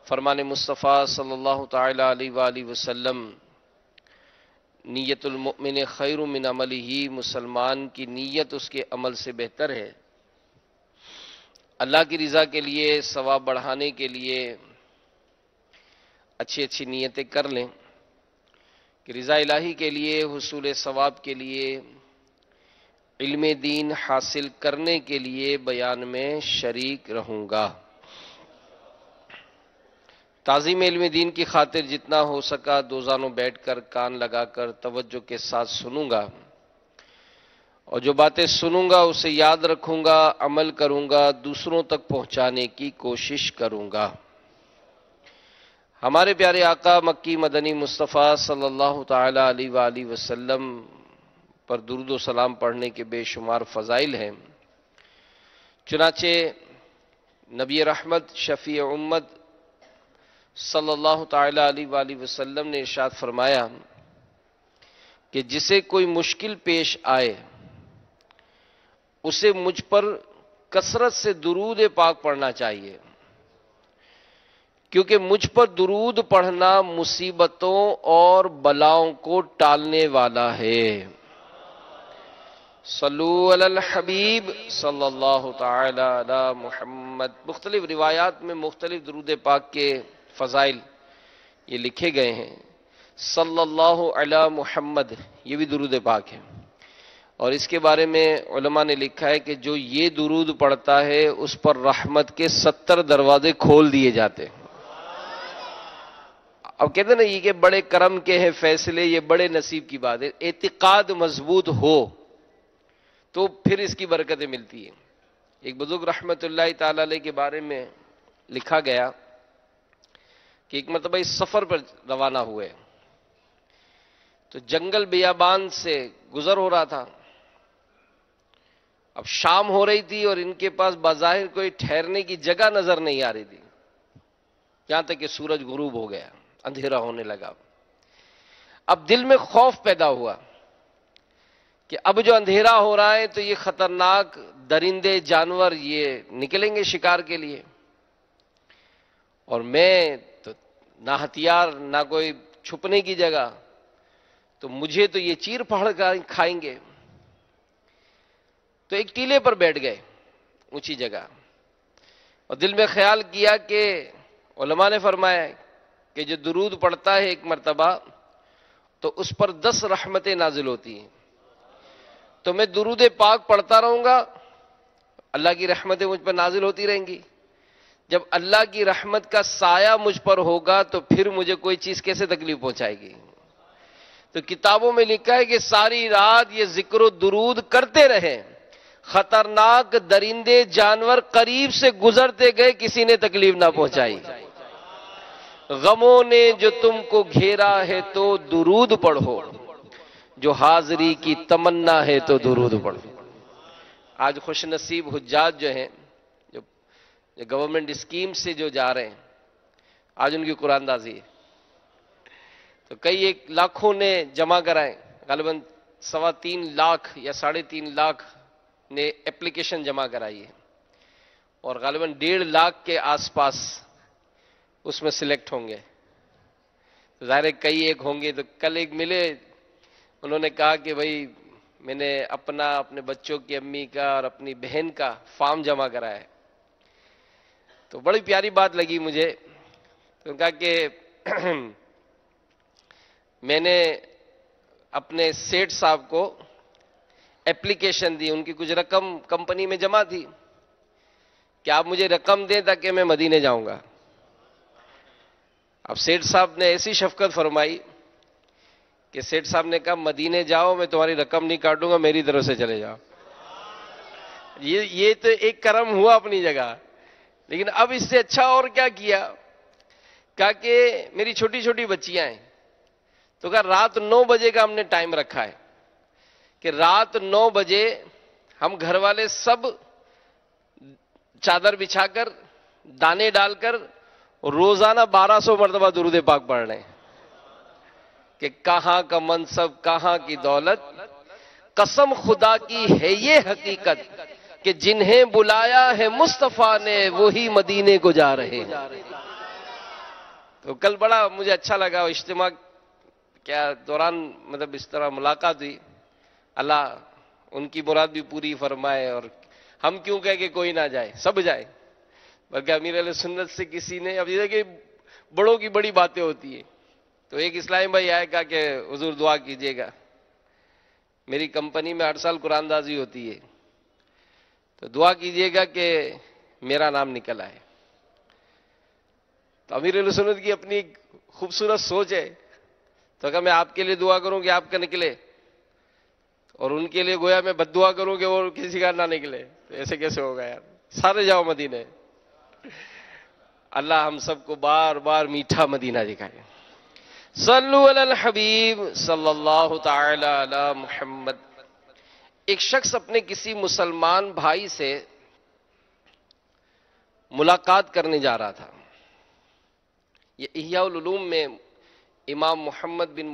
فرمان مصطفیٰ صلی اللہ تعالی علیہ وآلہ وسلم، نیت المؤمن خیر من عملہ، مسلمان کی نیت اس کے عمل سے بہتر ہے۔ اللہ کی رضا کے لیے، ثواب بڑھانے کے لیے اچھی اچھی نیتیں کر لیں کہ رضا الہی کے لیے، حصول ثواب کے لیے، علم دین حاصل کرنے کے لیے بیان میں شریک رہوں گا۔ تعظیم علم دین کی خاطر جتنا ہو سکا دو زانوں بیٹھ کر، کان لگا کر توجہ کے ساتھ سنوں گا، اور جو باتیں سنوں گا اسے یاد رکھوں گا، عمل کروں گا، دوسروں تک پہنچانے کی کوشش کروں گا۔ ہمارے پیارے آقا مکی مدنی مصطفیٰ صلی اللہ تعالی علیہ وآلہ وسلم پر درود و سلام پڑھنے کے بے شمار فضائل ہیں۔ چنانچہ نبی رحمت شفیع امت صلی اللہ تعالی علیہ وآلہ وسلم نے ارشاد فرمایا کہ جسے کوئی مشکل پیش آئے اسے مجھ پر کثرت سے درود پاک پڑھنا چاہیے، کیونکہ مجھ پر درود پڑھنا مصیبتوں اور بلاؤں کو ٹالنے والا ہے۔ صلو علی الحبیب صلی اللہ تعالی علی محمد۔ مختلف روایات میں مختلف درود پاک کے فضائل یہ لکھے گئے ہیں۔ صلی اللہ علی محمد یہ بھی درود پاک ہے، اور اس کے بارے میں علماء نے لکھا ہے کہ جو یہ درود پڑھتا ہے اس پر رحمت کے 70 دروازے کھول دیے جاتے ہیں۔ اب کہتے ہیں نا یہ کہ بڑے کرم کے ہیں فیصلے، یہ بڑے نصیب کی بات ہے۔ اعتقاد مضبوط ہو تو پھر اس کی برکتیں ملتی ہیں۔ ایک بزرگ رحمت اللہ تعالی علیہ کے بارے میں لکھا گیا کہ ایک مرتبہ اس سفر پر روانہ ہوئے تو جنگل بیابان سے گزر ہو رہا تھا۔ اب شام ہو رہی تھی اور ان کے پاس بظاہر کوئی ٹھہرنے کی جگہ نظر نہیں آ رہی تھی، یہاں تک کہ سورج غروب ہو گیا، اندھیرا ہونے لگا۔ اب دل میں خوف پیدا ہوا کہ اب جو اندھیرا ہو رہا ہے تو یہ خطرناک درندے جانور یہ نکلیں گے شکار کے لیے، اور میں تو نہ ہتھیار نہ کوئی چھپنے کی جگہ، تو مجھے تو یہ چیر پھاڑ کر کھائیں گے۔ تو ایک ٹیلے پر بیٹھ گئے، اونچی جگہ، اور دل میں خیال کیا کہ علماء نے فرمایا کہ جو درود پڑھتا ہے ایک مرتبہ تو اس پر 10 رحمتیں نازل ہوتی ہیں۔ تو میں درود پاک پڑھتا رہوں گا، اللہ کی رحمتیں مجھ پر نازل ہوتی رہیں گی۔ جب اللہ کی رحمت کا سایہ مجھ پر ہوگا تو پھر مجھے کوئی چیز کیسے تکلیف پہنچائے گی۔ تو کتابوں میں لکھا ہے کہ ساری رات یہ ذکر و درود کرتے رہے، خطرناک درندے جانور قریب سے گزرتے گئے، کسی نے تکلیف نہ پہنچائی۔ غموں نے جو تم کو گھیرا ہے تو درود پڑھو، جو حاضری کی تمنا ہے تو درود پڑھو۔ آج خوش نصیب حجاج جو ہیں، جو گورنمنٹ اسکیم سے جو جا رہے ہیں، آج ان کی قرآن دازی ہے، تو کئی ایک لاکھوں نے جمع کرائے، غالباً 3.25 لاکھ یا 3.5 لاکھ نے اپلیکیشن جمع کرائی ہے، اور غالباً 1.5 لاکھ کے آس پاس اس میں سلیکٹ ہوں گے۔ ظاہر ہے کئی ایک ہوں گے۔ تو کل ایک ملے، انہوں نے کہا کہ بھائی میں نے اپنے بچوں کی امی کا اور اپنی بہن کا فارم جمع کرایا ہے۔ تو بڑی پیاری بات لگی مجھے، تو کہا کہ میں نے اپنے سیٹ صاحب کو اپلیکیشن دی، ان کی کچھ رقم کمپنی میں جمع تھی کہ آپ مجھے رقم دیں تاکہ میں مدینے جاؤں گا۔ اب سیٹ صاحب نے ایسی شفقت فرمائی کہ سیٹ صاحب نے کہا مدینے جاؤ، میں تمہاری رقم نہیں کاٹوں گا، میری طرف سے چلے جاؤ۔ یہ تو ایک کرم ہوا اپنی جگہ، لیکن اب اس سے اچھا اور کیا کیا؟ کہا کہ میری چھوٹی چھوٹی بچیاں ہیں، تو کہا رات 9 بجے کا ہم نے ٹائم رکھا ہے کہ رات 9 بجے ہم گھر والے سب چادر بچھا کر، دانے ڈال کر روزانہ 1200 مرتبہ درود پاک پڑھ رہے ہیں کہ کہاں کا منصب، کہاں کی دولت، قسم خدا کی ہے یہ حقیقت کہ جنہیں بلایا ہے مصطفیٰ نے وہی مدینے کو جا رہے ہیں۔ تو کل بڑا مجھے اچھا لگا وہ اجتماع کیا دوران مطلب اس طرح ملاقات ہوئی. اللہ ان کی مراد بھی پوری فرمائے. اور ہم کیوں کہیں کہ کوئی نہ جائے, سب جائے, بلکہ امیر علیہ سنت سے کسی نے, اب یہ دیکھیں بڑوں کی بڑی باتیں ہوتی ہیں. تو ایک اسلامی بھائی آئے کہا کہ حضور دعا کیجیے گا, میری کمپنی میں ہر سال قرآن دازی ہوتی ہے, تو دعا کیجیے گا کہ میرا نام نکل آئے. تو امیر علیہ سنت کی اپنی خوبصورت سوچ ہے, تو کہا میں آپ کے لیے دعا کروں کہ آپ کا نکلے, اور ان کے لیے گویا میں بد دعا کروں کہ وہ کسی کا نہ نکلے. تو ایسے کیسے ہوگا یار, سارے جاؤ مدینے. اللہ ہم سب کو بار بار میٹھا مدینہ دکھائے. صلو علی الحبیب صلی اللہ تعالی علی محمد. ایک شخص اپنے کسی مسلمان بھائی سے ملاقات کرنے جا رہا تھا. یہ احیاء العلوم میں امام محمد بن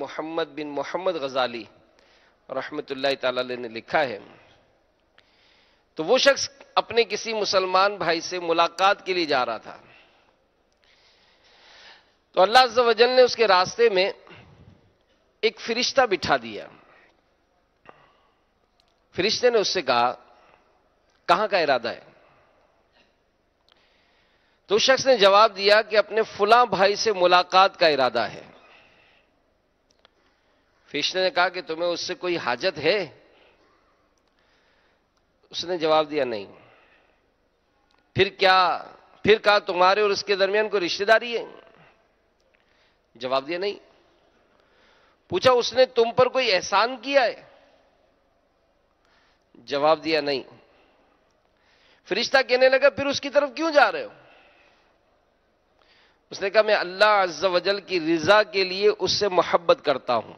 محمد غزالی رحمت اللہ تعالی علیہ نے لکھا ہے. تو وہ شخص اپنے کسی مسلمان بھائی سے ملاقات کے لیے جا رہا تھا. تو اللہ عز و جل نے اس کے راستے میں ایک فرشتہ بٹھا دیا. فرشتے نے اس سے کہا کہاں کا ارادہ ہے؟ تو اس شخص نے جواب دیا کہ اپنے فلاں بھائی سے ملاقات کا ارادہ ہے. فرشتے نے کہا کہ تمہیں اس سے کوئی حاجت ہے؟ اس نے جواب دیا نہیں. پھر کہا تمہارے اور اس کے درمیان کوئی رشتہ داری ہے؟ جواب دیا نہیں. پوچھا اس نے تم پر کوئی احسان کیا ہے؟ جواب دیا نہیں. فرشتہ کہنے لگا پھر اس کی طرف کیوں جا رہے ہو؟ اس نے کہا میں اللہ عز و جل کی رضا کے لیے اس سے محبت کرتا ہوں.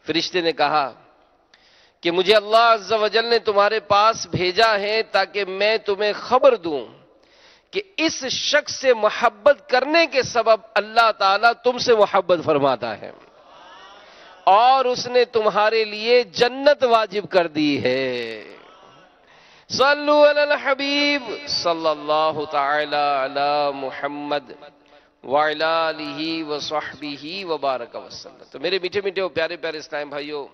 فرشتے نے کہا کہ مجھے اللہ عز و جل نے تمہارے پاس بھیجا ہے تاکہ میں تمہیں خبر دوں کہ اس شخص سے محبت کرنے کے سبب اللہ تعالیٰ تم سے محبت فرماتا ہے اور اس نے تمہارے لیے جنت واجب کر دی ہے. صلو علی الحبیب صلی اللہ تعالی علی محمد وعلی آلہ وصحبہ وبارک وسلم. تو میرے میٹھے میٹھے و پیارے پیارے اسلام بھائیوں،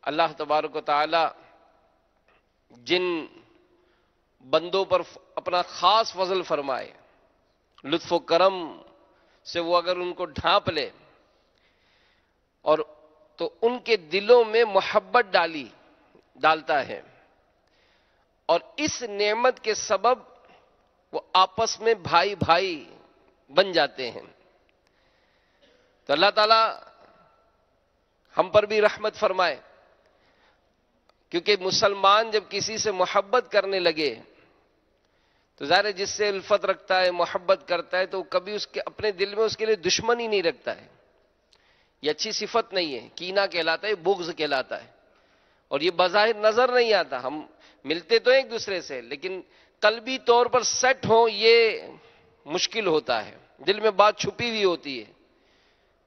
اللہ تبارک و تعالی جن بندوں پر اپنا خاص فضل فرمائے، لطف و کرم سے وہ اگر ان کو ڈھانپ لے اور تو ان کے دلوں میں محبت ڈالتا ہے، اور اس نعمت کے سبب وہ آپس میں بھائی بھائی بن جاتے ہیں. تو اللہ تعالی ہم پر بھی رحمت فرمائے، کیونکہ مسلمان جب کسی سے محبت کرنے لگے تو ظاہر ہے جس سے الفت رکھتا ہے، محبت کرتا ہے، تو کبھی اس کے اپنے دل میں اس کے لیے دشمنی نہیں رکھتا ہے. یہ اچھی صفت نہیں ہے، کینہ کہلاتا ہے، بغض کہلاتا ہے، اور یہ بظاہر نظر نہیں آتا. ہم ملتے تو ایک دوسرے سے لیکن قلبی طور پر سیٹ ہوں یہ مشکل ہوتا ہے. دل میں بات چھپی ہوئی ہوتی ہے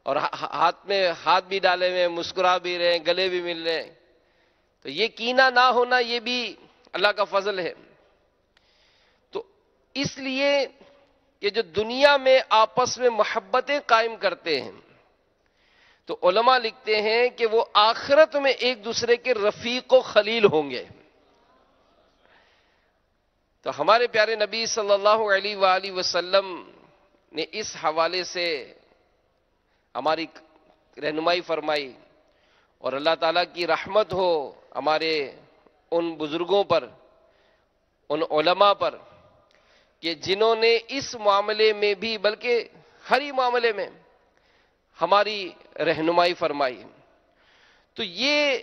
اور ہاتھ میں ہاتھ بھی ڈالے ہوئے، مسکرا بھی رہے ہیں، گلے بھی مل رہے ہیں. تو یہ کینہ نہ ہونا یہ بھی اللہ کا فضل ہے. تو اس لیے کہ جو دنیا میں آپس میں محبتیں قائم کرتے ہیں، تو علماء لکھتے ہیں کہ وہ آخرت میں ایک دوسرے کے رفیق و خلیل ہوں گے. تو ہمارے پیارے نبی صلی اللہ علیہ وآلہ وسلم نے اس حوالے سے ہماری رہنمائی فرمائی، اور اللہ تعالیٰ کی رحمت ہو ہمارے ان بزرگوں پر، ان علماء پر کہ جنہوں نے اس معاملے میں بھی بلکہ ہر ہی معاملے میں ہماری رہنمائی فرمائی. تو یہ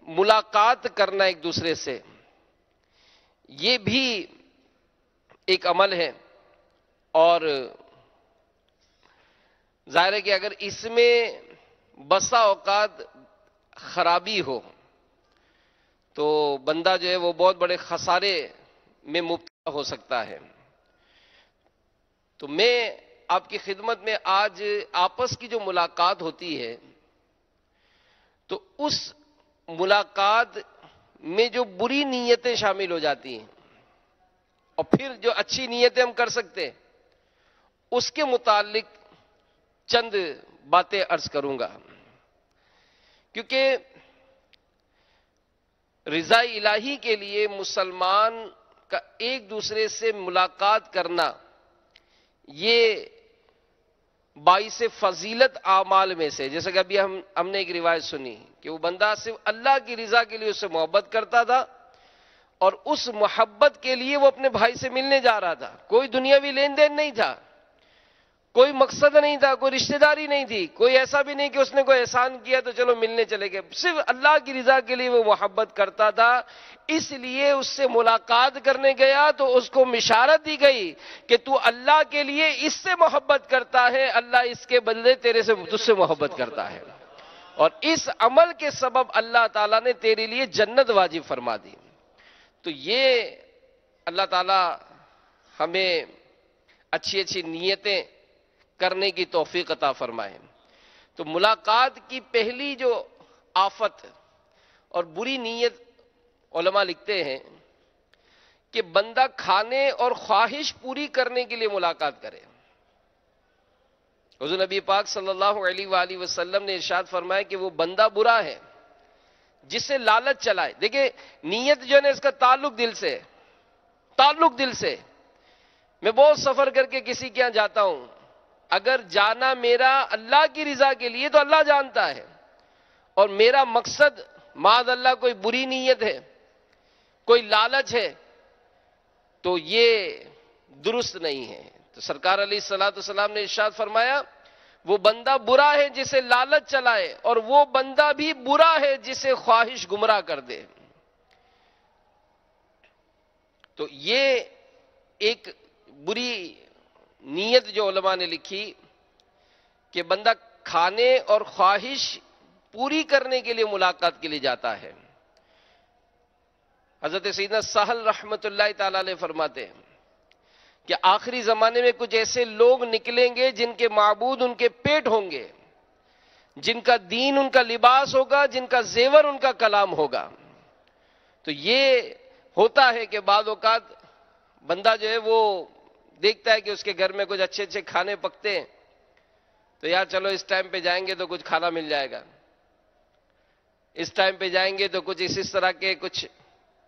ملاقات کرنا ایک دوسرے سے یہ بھی ایک عمل ہے، اور ظاہر ہے کہ اگر اس میں بسا اوقات خرابی ہو تو بندہ جو ہے وہ بہت بڑے خسارے میں مبتلا ہو سکتا ہے. تو میں آپ کی خدمت میں آج آپس کی جو ملاقات ہوتی ہے تو اس ملاقات میں جو بری نیتیں شامل ہو جاتی ہیں اور پھر جو اچھی نیتیں ہم کر سکتے ہیں اس کے متعلق چند باتیں عرض کروں گا، کیونکہ رضا الہی کے لیے مسلمان کا ایک دوسرے سے ملاقات کرنا یہ باعث فضیلت اعمال میں سے، جیسے کہ ابھی ہم نے ایک روایت سنی کہ وہ بندہ صرف اللہ کی رضا کے لیے اس سے محبت کرتا تھا، اور اس محبت کے لیے وہ اپنے بھائی سے ملنے جا رہا تھا. کوئی دنیاوی لین دین نہیں تھا، کوئی مقصد نہیں تھا، کوئی رشتہ داری نہیں تھی، کوئی ایسا بھی نہیں کہ اس نے کوئی احسان کیا تو چلو ملنے چلے گئے. صرف اللہ کی رضا کے لیے وہ محبت کرتا تھا، اس لیے اس سے ملاقات کرنے گیا تو اس کو بشارت دی گئی کہ تو اللہ کے لیے اس سے محبت کرتا ہے، اللہ اس کے بدلے تجھ سے محبت کرتا ہے، اور اس عمل کے سبب اللہ تعالیٰ نے تیرے لیے جنت واجب فرما دی. تو یہ اللہ تعالیٰ ہمیں اچھی اچھی نیتیں کرنے کی توفیق عطا فرمائے. تو ملاقات کی پہلی جو آفت اور بری نیت علماء لکھتے ہیں کہ بندہ کھانے اور خواہش پوری کرنے کے لیے ملاقات کرے. حضور نبی پاک صلی اللہ علیہ وآلہ وسلم نے ارشاد فرمایا کہ وہ بندہ برا ہے جسے لالچ چلائے. دیکھیں نیت جو ہے نا اس کا تعلق دل سے، تعلق دل سے. میں بہت سفر کر کے کسی کے یہاں جاتا ہوں، اگر جانا میرا اللہ کی رضا کے لیے تو اللہ جانتا ہے، اور میرا مقصد معاذ اللہ کوئی بری نیت ہے، کوئی لالچ ہے، تو یہ درست نہیں ہے. تو سرکار علیہ الصلوۃ والسلام نے ارشاد فرمایا وہ بندہ برا ہے جسے لالچ چلائے، اور وہ بندہ بھی برا ہے جسے خواہش گمراہ کر دے. تو یہ ایک بری نیت جو علماء نے لکھی کہ بندہ کھانے اور خواہش پوری کرنے کے لیے ملاقات کے لیے جاتا ہے. حضرت سیدنا سہل رحمت اللہ تعالی علیہ فرماتے ہیں کہ آخری زمانے میں کچھ ایسے لوگ نکلیں گے جن کے معبود ان کے پیٹ ہوں گے، جن کا دین ان کا لباس ہوگا، جن کا زیور ان کا کلام ہوگا. تو یہ ہوتا ہے کہ بعض اوقات بندہ جو ہے وہ دیکھتا ہے کہ اس کے گھر میں کچھ اچھے اچھے کھانے پکتے ہیں، تو یار چلو اس ٹائم پہ جائیں گے تو کچھ کھانا مل جائے گا، اس ٹائم پہ جائیں گے تو کچھ اس طرح کے کچھ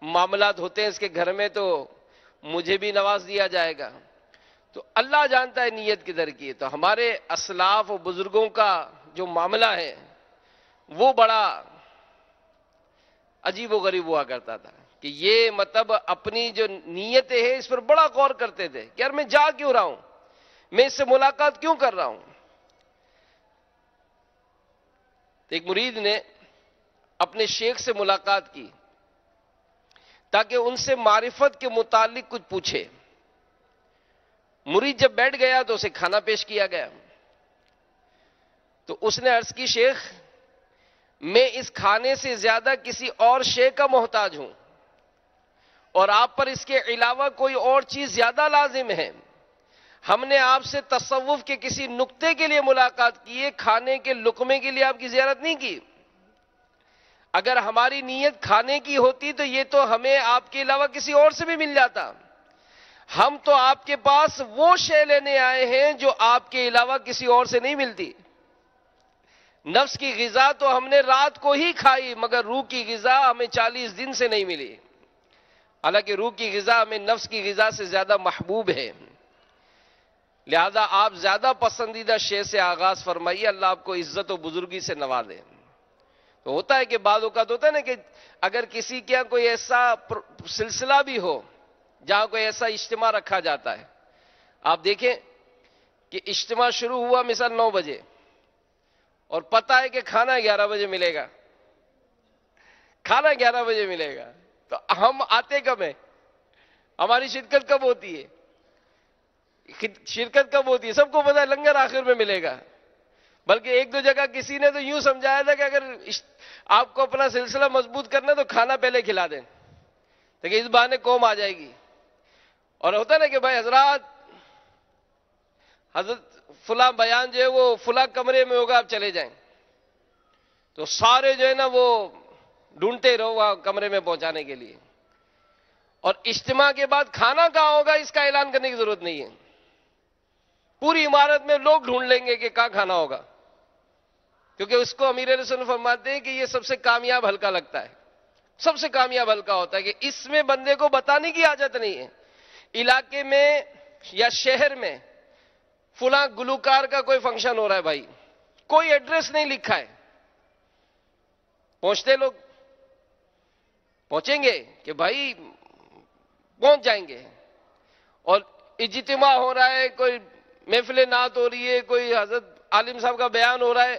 معاملات ہوتے ہیں اس کے گھر میں تو مجھے بھی نواز دیا جائے گا. تو اللہ جانتا ہے نیت کدھر کی ہے. تو ہمارے اسلاف و بزرگوں کا جو معاملہ ہے وہ بڑا عجیب و غریب ہوا کرتا تھا کہ یہ مطلب اپنی جو نیتیں ہیں اس پر بڑا غور کرتے تھے کہ یار میں جا کیوں رہا ہوں، میں اس سے ملاقات کیوں کر رہا ہوں. تو ایک مرید نے اپنے شیخ سے ملاقات کی تاکہ ان سے معرفت کے متعلق کچھ پوچھے. مرید جب بیٹھ گیا تو اسے کھانا پیش کیا گیا. تو اس نے عرض کی شیخ میں اس کھانے سے زیادہ کسی اور شے کا محتاج ہوں، اور آپ پر اس کے علاوہ کوئی اور چیز زیادہ لازم ہے. ہم نے آپ سے تصوف کے کسی نقطے کے لیے ملاقات کی ہے، کھانے کے لقمے کے لیے آپ کی زیارت نہیں کی. اگر ہماری نیت کھانے کی ہوتی تو یہ تو ہمیں آپ کے علاوہ کسی اور سے بھی مل جاتا. ہم تو آپ کے پاس وہ شے لینے آئے ہیں جو آپ کے علاوہ کسی اور سے نہیں ملتی. نفس کی غذا تو ہم نے رات کو ہی کھائی، مگر روح کی غذا ہمیں 40 دن سے نہیں ملی. حالانکہ روح کی غذا ہمیں نفس کی غذا سے زیادہ محبوب ہے. لہذا آپ زیادہ پسندیدہ شے سے آغاز فرمائیے، اللہ آپ کو عزت و بزرگی سے نوازے. تو ہوتا ہے کہ بعض اوقات ہوتا ہے نا کہ اگر کسی کے یہاں کوئی ایسا سلسلہ بھی ہو جہاں کوئی ایسا اجتماع رکھا جاتا ہے، آپ دیکھیں کہ اجتماع شروع ہوا مثال 9 بجے اور پتہ ہے کہ کھانا 11 بجے ملے گا، کھانا 11 بجے ملے گا، تو ہم آتے کب ہیں؟ ہماری شرکت کب ہوتی ہے؟ شرکت کب ہوتی ہے؟ سب کو پتہ ہے لنگر آخر میں ملے گا. بلکہ ایک دو جگہ کسی نے تو یوں سمجھایا تھا کہ اگر آپ کو اپنا سلسلہ مضبوط کرنا تو کھانا پہلے کھلا دیں تاکہ اس بہانے قوم آ جائے گی. اور ہوتا نا کہ بھائی حضرات حضرت فلاں بیان جو ہے وہ فلاں کمرے میں ہوگا، آپ چلے جائیں. تو سارے جو ہے نا وہ ڈھونڈتے رہو وہاں کمرے میں پہنچانے کے لیے. اور اجتماع کے بعد کھانا کہاں ہوگا اس کا اعلان کرنے کی ضرورت نہیں ہے. پوری عمارت میں لوگ ڈھونڈ لیں گے کہ کہاں کھانا ہوگا، کیونکہ اس کو امیر اہل سنت فرماتے ہیں کہ یہ سب سے کامیاب حلقہ لگتا ہے، سب سے کامیاب حلقہ ہوتا ہے کہ اس میں بندے کو بتانے کی حاجت نہیں ہے۔ علاقے میں یا شہر میں فلاں گلوکار کا کوئی فنکشن ہو رہا ہے بھائی، کوئی ایڈریس نہیں لکھا ہے، پہنچتے لوگ پہنچیں گے کہ بھائی پہنچ جائیں گے، اور اجتماع ہو رہا ہے، کوئی محفل نعت ہو رہی ہے، کوئی حضرت عالم صاحب کا بیان ہو رہا ہے،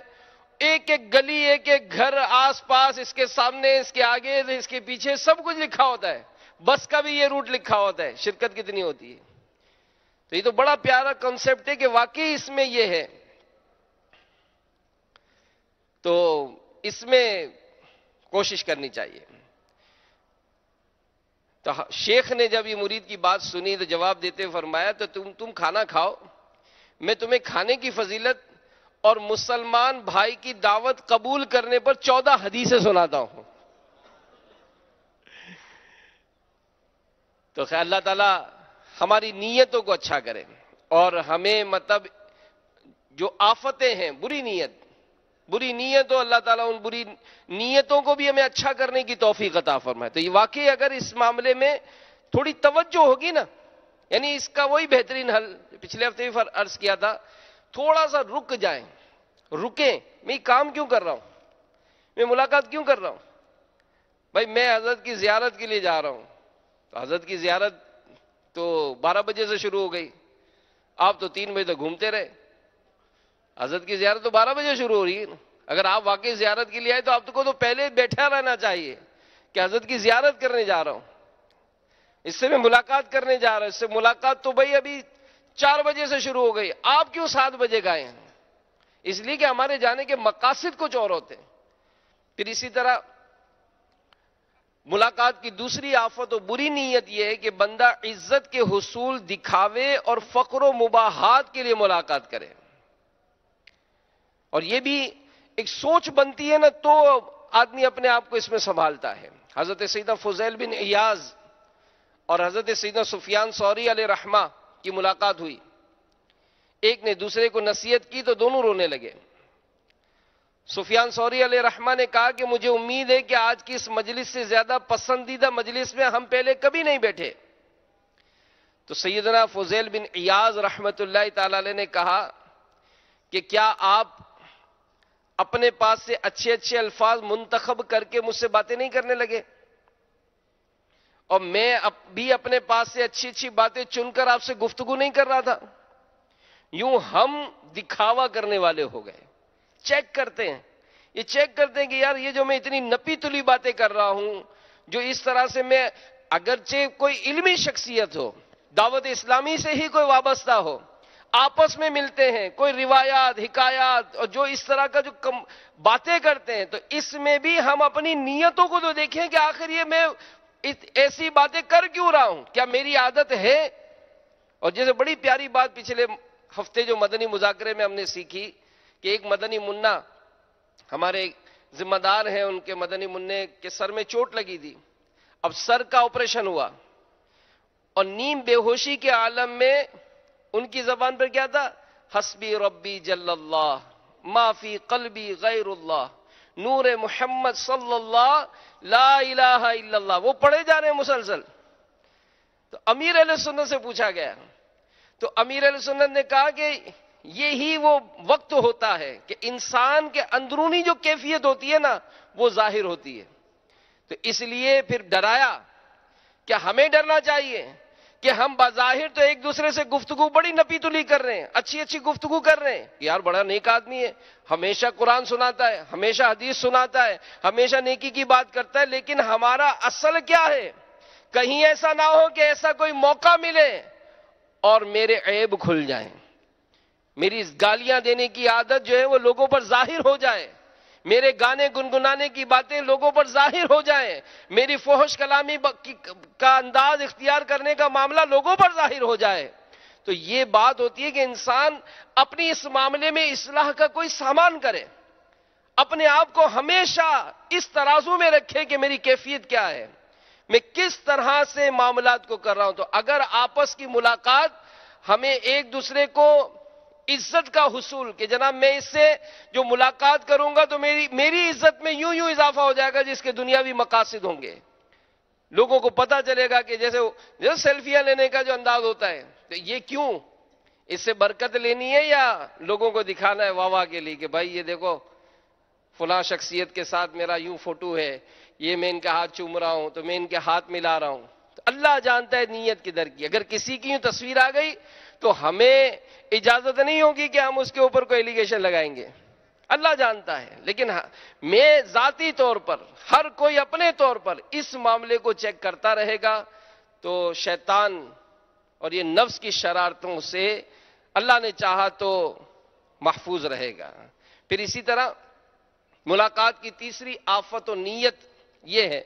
ایک ایک گلی، ایک ایک گھر، آس پاس، اس کے سامنے، اس کے آگے، اس کے پیچھے سب کچھ لکھا ہوتا ہے، بس کا بھی یہ روٹ لکھا ہوتا ہے، شرکت کتنی ہوتی ہے۔ تو یہ تو بڑا پیارا کنسپٹ ہے کہ واقعی اس میں یہ ہے، تو اس میں کوشش کرنی چاہیے۔ تو شیخ نے جب یہ مرید کی بات سنی تو جواب دیتے فرمایا تو تم کھانا کھاؤ، میں تمہیں کھانے کی فضیلت اور مسلمان بھائی کی دعوت قبول کرنے پر 14 حدیثیں سناتا ہوں۔ تو خیر اللہ تعالیٰ ہماری نیتوں کو اچھا کرے، اور ہمیں مطلب جو آفتیں ہیں، بری نیت ہو، اللہ تعالیٰ ان بری نیتوں کو بھی ہمیں اچھا کرنے کی توفیق عطا فرمائے۔ تو یہ واقعی اگر اس معاملے میں تھوڑی توجہ ہوگی نا، یعنی اس کا وہی بہترین حل پچھلے ہفتے بھی عرض کیا تھا، تھوڑا سا رک جائیں، رکیں، میں کام کیوں کر رہا ہوں، میں ملاقات کیوں کر رہا ہوں، بھائی میں حضرت کی زیارت کے لیے جا رہا ہوں، تو حضرت کی زیارت تو 12 بجے سے شروع ہو گئی، آپ تو 3 بجے تک گھومتے رہے، حضرت کی زیارت تو 12 بجے شروع ہو رہی ہے۔ اگر آپ واقعی زیارت کے لیے آئے تو آپ کو تو پہلے بیٹھا رہنا چاہیے کہ حضرت کی زیارت کرنے جا رہا ہوں، اس سے میں ملاقات کرنے جا رہا ہوں، اس سے ملاقات تو بھائی ابھی 4 بجے سے شروع ہو گئی، آپ کیوں 7 بجے گئے ہیں؟ اس لیے کہ ہمارے جانے کے مقاصد کچھ اور ہوتے ہیں۔ پھر اسی طرح ملاقات کی دوسری آفت و بری نیت یہ ہے کہ بندہ عزت کے حصول دکھاوے اور فقر و مباحات کے لیے ملاقات کرے، اور یہ بھی ایک سوچ بنتی ہے نا، تو آدمی اپنے آپ کو اس میں سنبھالتا ہے۔ حضرت سیدنا فضیل بن عیاض اور حضرت سیدنا سفیان ثوری علیہ رحمہ کی ملاقات ہوئی، ایک نے دوسرے کو نصیحت کی تو دونوں رونے لگے۔ سفیان ثوری علیہ رحمہ نے کہا کہ مجھے امید ہے کہ آج کی اس مجلس سے زیادہ پسندیدہ مجلس میں ہم پہلے کبھی نہیں بیٹھے۔ تو سیدنا فضیل بن عیاض رحمت اللہ تعالی علیہ نے کہا کہ کیا آپ اپنے پاس سے اچھے اچھے الفاظ منتخب کر کے مجھ سے باتیں نہیں کرنے لگے، اور میں بھی اپنے پاس سے اچھی اچھی باتیں چن کر آپ سے گفتگو نہیں کر رہا تھا؟ یوں ہم دکھاوا کرنے والے ہو گئے، چیک کرتے ہیں، یہ چیک کرتے ہیں کہ یار یہ جو میں اتنی نپی تلی باتیں کر رہا ہوں، جو اس طرح سے میں اگرچہ کوئی علمی شخصیت ہو، دعوت اسلامی سے ہی کوئی وابستہ ہو، آپس میں ملتے ہیں، کوئی روایات، حکایات، اور جو اس طرح کا جو باتیں کرتے ہیں، تو اس میں بھی ہم اپنی نیتوں کو تو دیکھیں کہ آخر یہ میں ایسی باتیں کر کیوں رہا ہوں، کیا میری عادت ہے؟ اور جیسے بڑی پیاری بات پچھلے ہفتے جو مدنی مذاکرے میں ہم نے سیکھی کہ ایک مدنی منا، ہمارے ذمہ دار ہیں، ان کے مدنی منع کے سر میں چوٹ لگی تھی، اب سر کا آپریشن ہوا، اور نیم بے ہوشی کے عالم میں ان کی زبان پر کیا تھا؟ حسبی ربی جل اللہ ما فی قلبی غیر اللہ نور محمد صلی اللہ لا الہ الا اللہ، وہ پڑھے جا رہے ہیں مسلسل۔ تو امیر اہل سنت سے پوچھا گیا، تو امیر اہل سنت نے کہا کہ یہی وہ وقت ہوتا ہے کہ انسان کے اندرونی جو کیفیت ہوتی ہے نا وہ ظاہر ہوتی ہے۔ تو اس لیے پھر ڈرایا کہ ہمیں ڈرنا چاہیے کہ ہم بظاہر تو ایک دوسرے سے گفتگو بڑی نپی تلی کر رہے ہیں، اچھی اچھی گفتگو کر رہے ہیں، یار بڑا نیک آدمی ہے، ہمیشہ قرآن سناتا ہے، ہمیشہ حدیث سناتا ہے، ہمیشہ نیکی کی بات کرتا ہے، لیکن ہمارا اصل کیا ہے؟ کہیں ایسا نہ ہو کہ ایسا کوئی موقع ملے اور میرے عیب کھل جائیں، میری گالیاں دینے کی عادت جو ہے وہ لوگوں پر ظاہر ہو جائے، میرے گانے گنگنانے کی باتیں لوگوں پر ظاہر ہو جائیں، میری فحش کلامی کا انداز اختیار کرنے کا معاملہ لوگوں پر ظاہر ہو جائے۔ تو یہ بات ہوتی ہے کہ انسان اپنی اس معاملے میں اصلاح کا کوئی سامان کرے، اپنے آپ کو ہمیشہ اس ترازو میں رکھے کہ میری کیفیت کیا ہے، میں کس طرح سے معاملات کو کر رہا ہوں۔ تو اگر آپس کی ملاقات ہمیں ایک دوسرے کو عزت کا حصول کہ جناب میں اس سے جو ملاقات کروں گا تو میری عزت میں یوں اضافہ ہو جائے گا جس کے دنیاوی مقاصد ہوں گے. لوگوں کو پتا چلے گا کہ جیسے سیلفیاں لینے کا جو انداز ہوتا ہے تو یہ کیوں, اس سے برکت لینی ہے یا لوگوں کو دکھانا ہے واہ واہ کے لیے کہ بھائی یہ دیکھو فلاں شخصیت کے ساتھ میرا یوں فوٹو ہے, یہ میں ان کا ہاتھ چوم رہا ہوں تو میں ان کے ہاتھ ملا رہا ہوں. تو اللہ جانتا ہے نیت کی در کی. اگر کسی کی یوں تصویر آ گئی تو ہمیں اجازت نہیں ہوگی کہ ہم اس کے اوپر کوئی ایلیگیشن لگائیں گے, اللہ جانتا ہے. لیکن میں ذاتی طور پر, ہر کوئی اپنے طور پر اس معاملے کو چیک کرتا رہے گا تو شیطان اور یہ نفس کی شرارتوں سے اللہ نے چاہا تو محفوظ رہے گا. پھر اسی طرح ملاقات کی تیسری آفت و نیت یہ ہے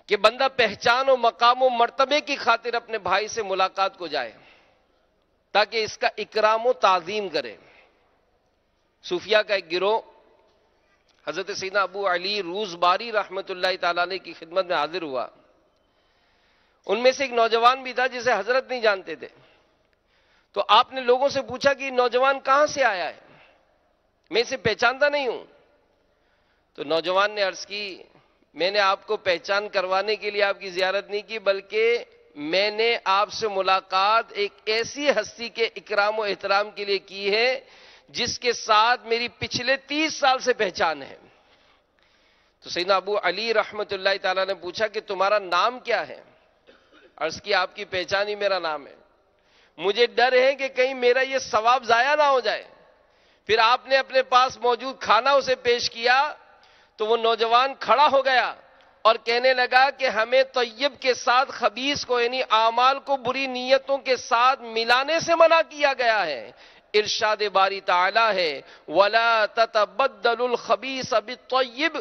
کہ بندہ پہچان و مقام و مرتبے کی خاطر اپنے بھائی سے ملاقات کو جائے تاکہ اس کا اکرام و تعظیم کرے. صوفیہ کا ایک گروہ حضرت سیدنا ابو علی روزباری رحمت اللہ تعالی علیہ کی خدمت میں حاضر ہوا. ان میں سے ایک نوجوان بھی تھا جسے حضرت نہیں جانتے تھے. تو آپ نے لوگوں سے پوچھا کہ نوجوان کہاں سے آیا ہے, میں اسے پہچانتا نہیں ہوں. تو نوجوان نے عرض کی میں نے آپ کو پہچان کروانے کے لیے آپ کی زیارت نہیں کی, بلکہ میں نے آپ سے ملاقات ایک ایسی ہستی کے اکرام و احترام کے لیے کی ہے جس کے ساتھ میری پچھلے 30 سال سے پہچان ہے. تو سیدنا ابو علی رحمت اللہ تعالیٰ نے پوچھا کہ تمہارا نام کیا ہے؟ عرض کی آپ کی پہچان ہی میرا نام ہے, مجھے ڈر ہے کہ کہیں میرا یہ ثواب ضائع نہ ہو جائے. پھر آپ نے اپنے پاس موجود کھانا اسے پیش کیا تو وہ نوجوان کھڑا ہو گیا اور کہنے لگا کہ ہمیں طیب کے ساتھ خبیث کو یعنی اعمال کو بری نیتوں کے ساتھ ملانے سے منع کیا گیا ہے. ارشاد باری تعالی ہے وَلَا تَتَبَدَّلُ الْخَبِيثَ بِالطَّيِّبِ,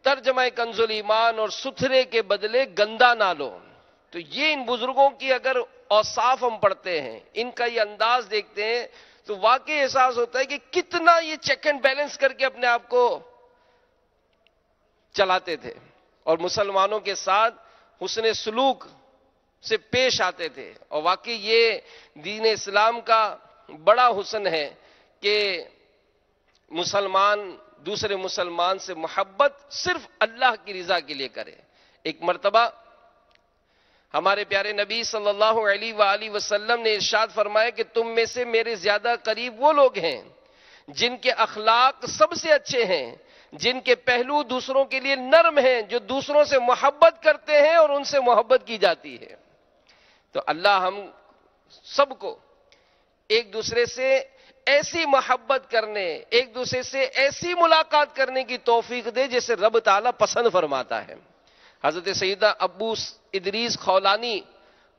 ترجمہ کنز الایمان اور ستھرے کے بدلے گندا نہ لو. تو یہ ان بزرگوں کی اگر اوصاف ہم پڑھتے ہیں, ان کا یہ انداز دیکھتے ہیں تو واقعی احساس ہوتا ہے کہ کتنا یہ چیک اینڈ بیلنس کر کے اپنے آپ کو چلاتے تھے اور مسلمانوں کے ساتھ حسن سلوک سے پیش آتے تھے. اور واقعی یہ دین اسلام کا بڑا حسن ہے کہ مسلمان دوسرے مسلمان سے محبت صرف اللہ کی رضا کے لیے کرے. ایک مرتبہ ہمارے پیارے نبی صلی اللہ علیہ وآلہ وسلم نے ارشاد فرمایا کہ تم میں سے میرے زیادہ قریب وہ لوگ ہیں جن کے اخلاق سب سے اچھے ہیں, جن کے پہلو دوسروں کے لیے نرم ہیں, جو دوسروں سے محبت کرتے ہیں اور ان سے محبت کی جاتی ہے. تو اللہ ہم سب کو ایک دوسرے سے ایسی محبت کرنے, ایک دوسرے سے ایسی ملاقات کرنے کی توفیق دے جسے رب تعالیٰ پسند فرماتا ہے. حضرت سیدنا ابو ادریس خولانی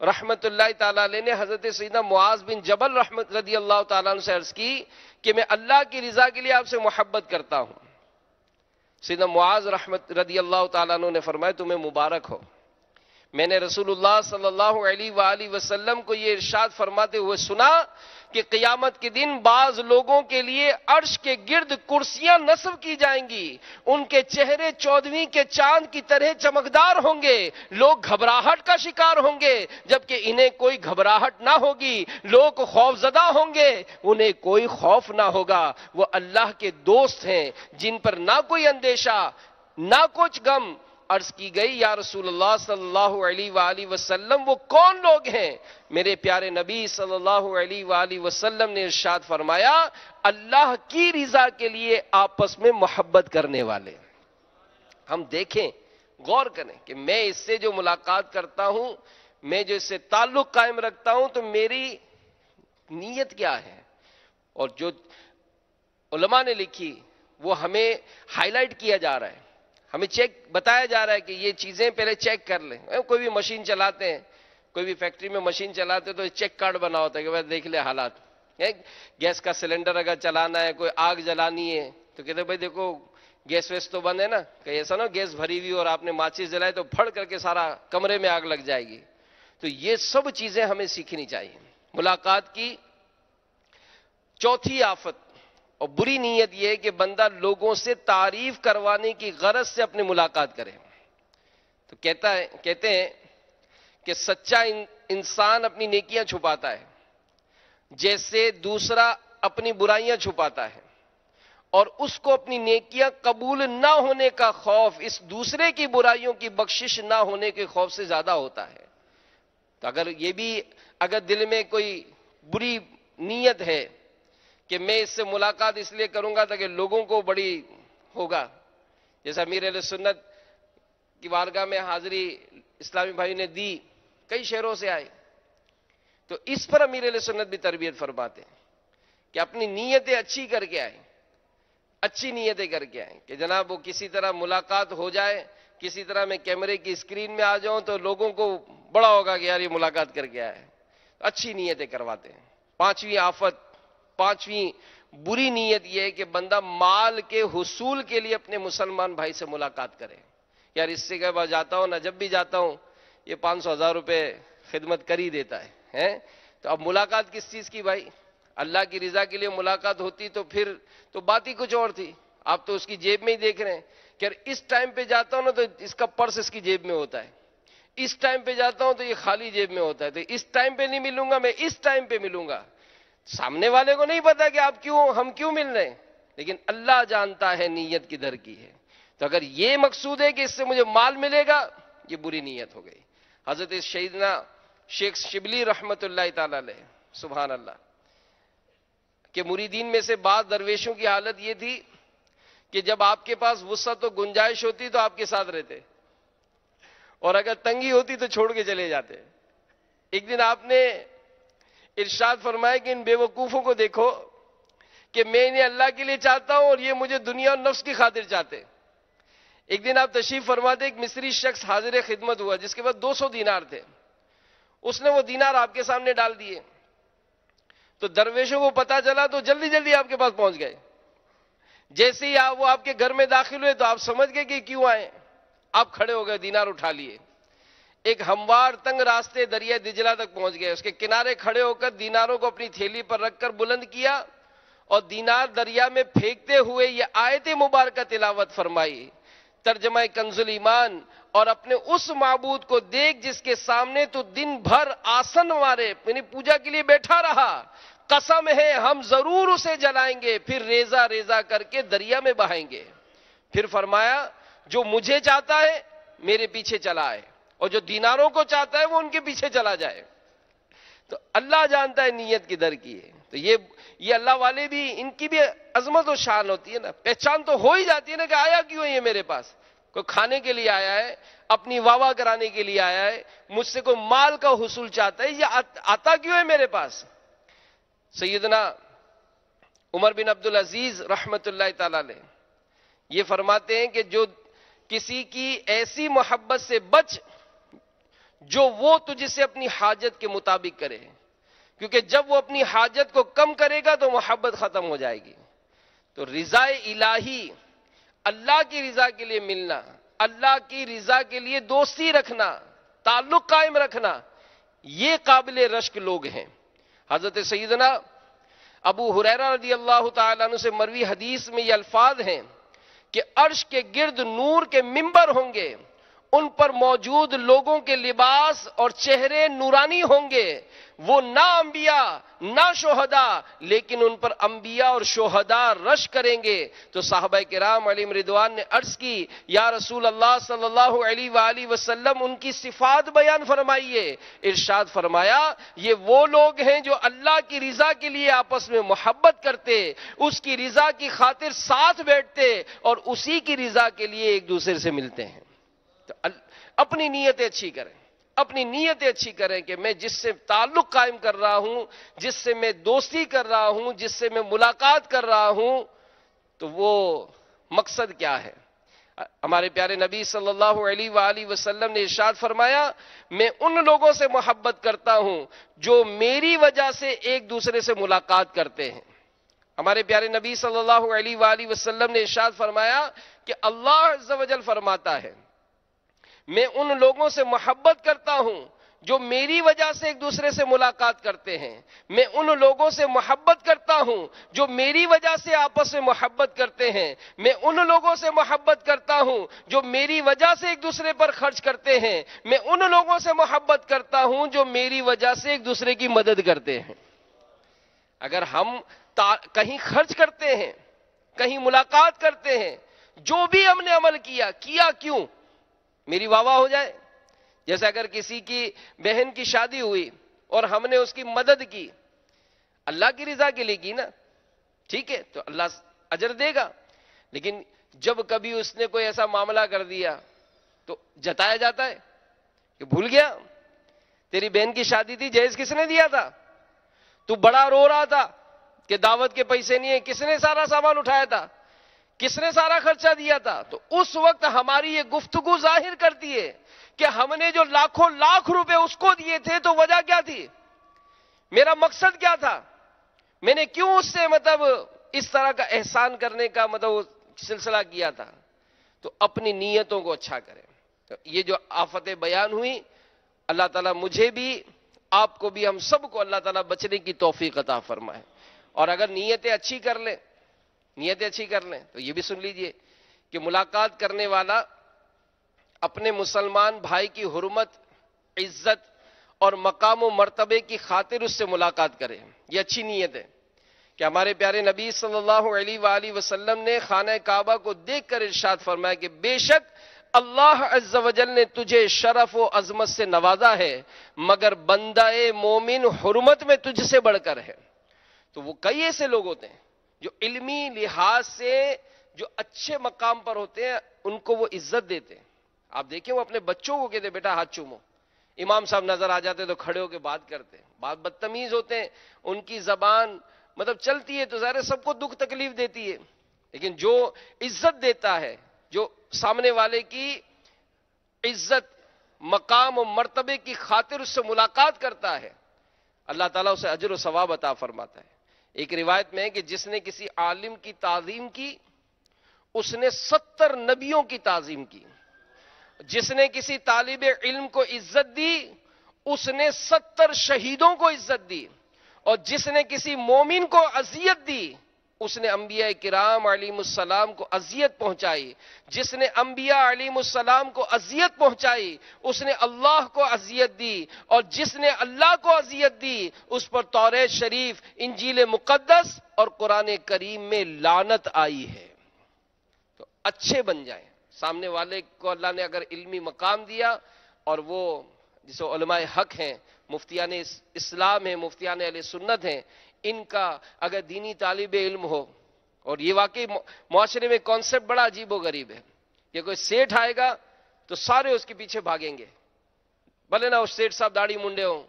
رحمت اللہ تعالیٰ علیہ نے حضرت سیدنا معاذ بن جبل رحمت رضی اللہ تعالیٰ عنہ سے عرض کی کہ میں اللہ کی رضا کے لیے آپ سے محبت کرتا ہوں. سیدنا معاذ رحمت رضی اللہ تعالیٰ عنہ نے فرمایا تمہیں مبارک ہو, میں نے رسول اللہ صلی اللہ علیہ وآلہ وسلم کو یہ ارشاد فرماتے ہوئے سنا کہ قیامت کے دن بعض لوگوں کے لیے عرش کے گرد کرسیاں نصب کی جائیں گی, ان کے چہرے 14ویں کے چاند کی طرح چمکدار ہوں گے, لوگ گھبراہٹ کا شکار ہوں گے جبکہ انہیں کوئی گھبراہٹ نہ ہوگی, لوگ خوف زدہ ہوں گے انہیں کوئی خوف نہ ہوگا. وہ اللہ کے دوست ہیں جن پر نہ کوئی اندیشہ نہ کچھ غم. عرض کی گئی یا رسول اللہ صلی اللہ علیہ وآلہ وسلم وہ کون لوگ ہیں؟ میرے پیارے نبی صلی اللہ علیہ وآلہ وسلم نے ارشاد فرمایا اللہ کی رضا کے لیے آپس میں محبت کرنے والے. ہم دیکھیں, غور کریں کہ میں اس سے جو ملاقات کرتا ہوں, میں جو اس سے تعلق قائم رکھتا ہوں تو میری نیت کیا ہے. اور جو علماء نے لکھی وہ ہمیں ہائی لائٹ کیا جا رہا ہے, ہمیں چیک بتایا جا رہا ہے کہ یہ چیزیں پہلے چیک کر لیں. کوئی بھی مشین چلاتے ہیں, کوئی بھی فیکٹری میں مشین چلاتے تو چیک کارڈ بنا ہوتا ہے کہ بھائی دیکھ لے حالات. گیس کا سلنڈر اگر چلانا ہے, کوئی آگ جلانی ہے تو کہتے بھائی دیکھو گیس ویس تو بند ہے نا, کہ ایسا نا گیس بھری ہوئی اور آپ نے ماچس جلائے تو پھڑ کر کے سارا کمرے میں آگ لگ جائے گی. تو یہ سب چیزیں ہمیں سیکھنی چاہیے. ملاقات کی چوتھی آفت اور بری نیت یہ ہے کہ بندہ لوگوں سے تعریف کروانے کی غرض سے اپنی ملاقات کرے. تو کہتے ہیں کہ سچا انسان اپنی نیکیاں چھپاتا ہے, جیسے دوسرا اپنی برائیاں چھپاتا ہے اور اس کو اپنی نیکیاں قبول نہ ہونے کا خوف اس دوسرے کی برائیوں کی بخشش نہ ہونے کے خوف سے زیادہ ہوتا ہے. تو اگر دل میں کوئی بری نیت ہے کہ میں اس سے ملاقات اس لیے کروں گا تاکہ لوگوں کو بڑی ہوگا، جیسا امیر اہل سنت کی بارگاہ میں حاضری اسلامی بھائی نے دی، کئی شہروں سے آئے، تو اس پر امیر اہل سنت بھی تربیت فرماتے ہیں کہ اپنی نیتیں اچھی کر کے آئیں، اچھی نیتیں کر کے آئیں کہ جناب وہ کسی طرح ملاقات ہو جائے، کسی طرح میں کیمرے کی اسکرین میں آ جاؤں تو لوگوں کو بڑا ہوگا کہ یار یہ ملاقات کر کے آئے. اچھی نیتیں کرواتے ہیں. پانچویں آفت، پانچویں بری نیت یہ ہے کہ بندہ مال کے حصول کے لیے اپنے مسلمان بھائی سے ملاقات کرے. یار اس سے کہ میں جاتا ہوں نا، جب بھی جاتا ہوں یہ 500,000 روپے خدمت کر ہی دیتا ہے. تو اب ملاقات کس چیز کی بھائی؟ اللہ کی رضا کے لیے ملاقات ہوتی تو پھر تو بات ہی کچھ اور تھی. آپ تو اس کی جیب میں ہی دیکھ رہے ہیں کہ یار اس ٹائم پہ جاتا ہوں نا تو اس کا پرس اس کی جیب میں ہوتا ہے، اس ٹائم پہ جاتا ہوں تو یہ خالی جیب میں ہوتا ہے، تو اس ٹائم پہ نہیں ملوں گا، میں اس ٹائم پہ ملوں گا. سامنے والے کو نہیں پتا کہ ہم کیوں مل رہے ہیں، لیکن اللہ جانتا ہے نیت کدھر کی ہے. تو اگر یہ مقصود ہے کہ اس سے مجھے مال ملے گا، یہ بری نیت ہو گئی. حضرت سیدنا شیخ شبلی رحمت اللہ تعالی علیہ، سبحان اللہ، کہ مریدین میں سے بعض درویشوں کی حالت یہ تھی کہ جب آپ کے پاس وسعت و گنجائش ہوتی تو آپ کے ساتھ رہتے، اور اگر تنگی ہوتی تو چھوڑ کے چلے جاتے. ایک دن آپ نے ارشاد فرمایا کہ ان بے وقوفوں کو دیکھو کہ میں انہیں اللہ کے لیے چاہتا ہوں اور یہ مجھے دنیا اور نفس کی خاطر چاہتے. ایک دن آپ تشریف فرماتے، ایک مصری شخص حاضر خدمت ہوا جس کے پاس 200 دینار تھے. اس نے وہ دینار آپ کے سامنے ڈال دیے. تو درویشوں کو پتا چلا تو جلدی جلدی آپ کے پاس پہنچ گئے. جیسے ہی وہ آپ کے گھر میں داخل ہوئے تو آپ سمجھ گئے کہ کیوں آئے. آپ کھڑے ہو گئے، دینار اٹھا لیے. ایک ہموار تنگ راستے دریا دجلہ تک پہنچ گئے. اس کے کنارے کھڑے ہو کر دیناروں کو اپنی تھیلی پر رکھ کر بلند کیا اور دینار دریا میں پھینکتے ہوئے یہ آیت مبارکہ تلاوت فرمائی، ترجمہ کنز الایمان، اور اپنے اس معبود کو دیکھ جس کے سامنے تو دن بھر آسن مارے یعنی پوجا کے لیے بیٹھا رہا، قسم ہے ہم ضرور اسے جلائیں گے، پھر ریزہ ریزہ کر کے دریا میں بہائیں گے. پھر فرمایا جو مجھے چاہتا ہے میرے پیچھے چلا آئے، اور جو دیناروں کو چاہتا ہے وہ ان کے پیچھے چلا جائے. تو اللہ جانتا ہے نیت کدھر کی ہے. تو یہ اللہ والے بھی، ان کی بھی عظمت و شان ہوتی ہے نا، پہچان تو ہو ہی جاتی ہے نا کہ آیا کیوں ہے یہ میرے پاس. کوئی کھانے کے لیے آیا ہے، اپنی واہ واہ کرانے کے لیے آیا ہے، مجھ سے کوئی مال کا حصول چاہتا ہے، یہ آتا کیوں ہے میرے پاس. سیدنا عمر بن عبد العزیز رحمت اللہ تعالی علیہ یہ فرماتے ہیں کہ جو کسی کی ایسی محبت سے بچ جو وہ تجھ سے اپنی حاجت کے مطابق کرے، کیونکہ جب وہ اپنی حاجت کو کم کرے گا تو محبت ختم ہو جائے گی. تو رضا الہی، اللہ کی رضا کے لیے ملنا، اللہ کی رضا کے لیے دوستی رکھنا، تعلق قائم رکھنا، یہ قابل رشک لوگ ہیں. حضرت سیدنا ابو ہریرہ رضی اللہ تعالیٰ عنہ سے مروی حدیث میں یہ الفاظ ہیں کہ عرش کے گرد نور کے منبر ہوں گے، ان پر موجود لوگوں کے لباس اور چہرے نورانی ہوں گے. وہ نہ انبیاء نہ شہداء، لیکن ان پر انبیاء اور شہداء رش کریں گے. تو صحابہ کرام علیہم رضوان نے عرض کی یا رسول اللہ صلی اللہ علیہ وآلہ وسلم ان کی صفات بیان فرمائیے. ارشاد فرمایا یہ وہ لوگ ہیں جو اللہ کی رضا کے لیے آپس میں محبت کرتے، اس کی رضا کی خاطر ساتھ بیٹھتے اور اسی کی رضا کے لیے ایک دوسرے سے ملتے ہیں. تو اپنی نیتیں اچھی کریں، اپنی نیتیں اچھی کریں کہ میں جس سے تعلق قائم کر رہا ہوں، جس سے میں دوستی کر رہا ہوں، جس سے میں ملاقات کر رہا ہوں، تو وہ مقصد کیا ہے. ہمارے پیارے نبی صلی اللہ علیہ وآلہ وسلم نے ارشاد فرمایا میں ان لوگوں سے محبت کرتا ہوں جو میری وجہ سے ایک دوسرے سے ملاقات کرتے ہیں. ہمارے پیارے نبی صلی اللہ علیہ وآلہ وسلم نے ارشاد فرمایا کہ اللہ عز و جل فرماتا ہے میں ان لوگوں سے محبت کرتا ہوں جو میری وجہ سے ایک دوسرے سے ملاقات کرتے ہیں. میں ان لوگوں سے محبت کرتا ہوں جو میری وجہ سے آپس میں محبت کرتے ہیں. میں ان لوگوں سے محبت کرتا ہوں جو میری وجہ سے ایک دوسرے پر خرچ کرتے ہیں. میں ان لوگوں سے محبت کرتا ہوں جو میری وجہ سے ایک دوسرے کی مدد کرتے ہیں. اگر ہم کہیں خرچ کرتے ہیں، کہیں ملاقات کرتے ہیں، جو بھی ہم نے عمل کیا کیوں؟ میری واہ واہ ہو جائے؟ جیسے اگر کسی کی بہن کی شادی ہوئی اور ہم نے اس کی مدد کی، اللہ کی رضا کے لیے کی نا، ٹھیک ہے، تو اللہ اجر دے گا. لیکن جب کبھی اس نے کوئی ایسا معاملہ کر دیا تو جتایا جاتا ہے کہ بھول گیا تیری بہن کی شادی تھی، جہیز کس نے دیا تھا؟ تو بڑا رو رہا تھا کہ دعوت کے پیسے نہیں ہیں، کس نے سارا سامان اٹھایا تھا؟ کس نے سارا خرچہ دیا تھا؟ تو اس وقت ہماری یہ گفتگو ظاہر کرتی ہے کہ ہم نے جو لاکھوں لاکھ روپے اس کو دیے تھے تو وجہ کیا تھی؟ میرا مقصد کیا تھا؟ میں نے کیوں اس سے اس طرح کا احسان کرنے کا سلسلہ کیا تھا؟ تو اپنی نیتوں کو اچھا کریں. تو یہ جو آفتیں بیان ہوئی، اللہ تعالیٰ مجھے بھی، آپ کو بھی، ہم سب کو اللہ تعالیٰ بچنے کی توفیق عطا فرمائے. اور اگر نیتیں اچھی کر لیں تو یہ بھی سن لیجئے کہ ملاقات کرنے والا اپنے مسلمان بھائی کی حرمت، عزت اور مقام و مرتبے کی خاطر اس سے ملاقات کرے. یہ اچھی نیت ہے کہ ہمارے پیارے نبی صلی اللہ علیہ وآلہ وسلم نے خانہ کعبہ کو دیکھ کر ارشاد فرمایا کہ بے شک اللہ عز و جل نے تجھے شرف و عظمت سے نوازا ہے، مگر بندہ مومن حرمت میں تجھ سے بڑھ کر ہے. تو وہ کئی ایسے لوگ ہوتے ہیں جو علمی لحاظ سے جو اچھے مقام پر ہوتے ہیں، ان کو وہ عزت دیتے ہیں. آپ دیکھیں وہ اپنے بچوں کو کہتے بیٹا ہاتھ چومو، امام صاحب نظر آ جاتے تو کھڑے ہو کے بات کرتے ہیں. بات بدتمیز ہوتے ہیں، ان کی زبان چلتی ہے تو ظاہر سب کو دکھ تکلیف دیتی ہے. لیکن جو عزت دیتا ہے، جو سامنے والے کی عزت، مقام و مرتبے کی خاطر اس سے ملاقات کرتا ہے، اللہ تعالیٰ اسے اجر و ثواب عطا فرماتا ہے. ایک روایت میں ہے کہ جس نے کسی عالم کی تعظیم کی، اس نے 70 نبیوں کی تعظیم کی. جس نے کسی طالب علم کو عزت دی، اس نے 70 شہیدوں کو عزت دی. اور جس نے کسی مومن کو اذیت دی، اس نے انبیاء کرام علیہم السلام کو اذیت پہنچائی. جس نے انبیاء علیہم السلام کو اذیت پہنچائی، اس نے اللہ کو اذیت دی. اور جس نے اللہ کو اذیت دی، اس پر توریت شریف، انجیل مقدس اور قرآن کریم میں لعنت آئی ہے. تو اچھے بن جائیں. سامنے والے کو اللہ نے اگر علمی مقام دیا، اور وہ جسے علماء حق ہیں، مفتیان اسلام ہیں، مفتیان اہل سنت ہیں، ان کا اگر دینی طالب علم ہو، اور یہ واقعی معاشرے میں کانسیپٹ بڑا عجیب و غریب ہے کہ کوئی سیٹھ آئے گا تو سارے اس کے پیچھے بھاگیں گے، بھلے نہ اس سیٹھ صاحب داڑھی منڈے ہوں،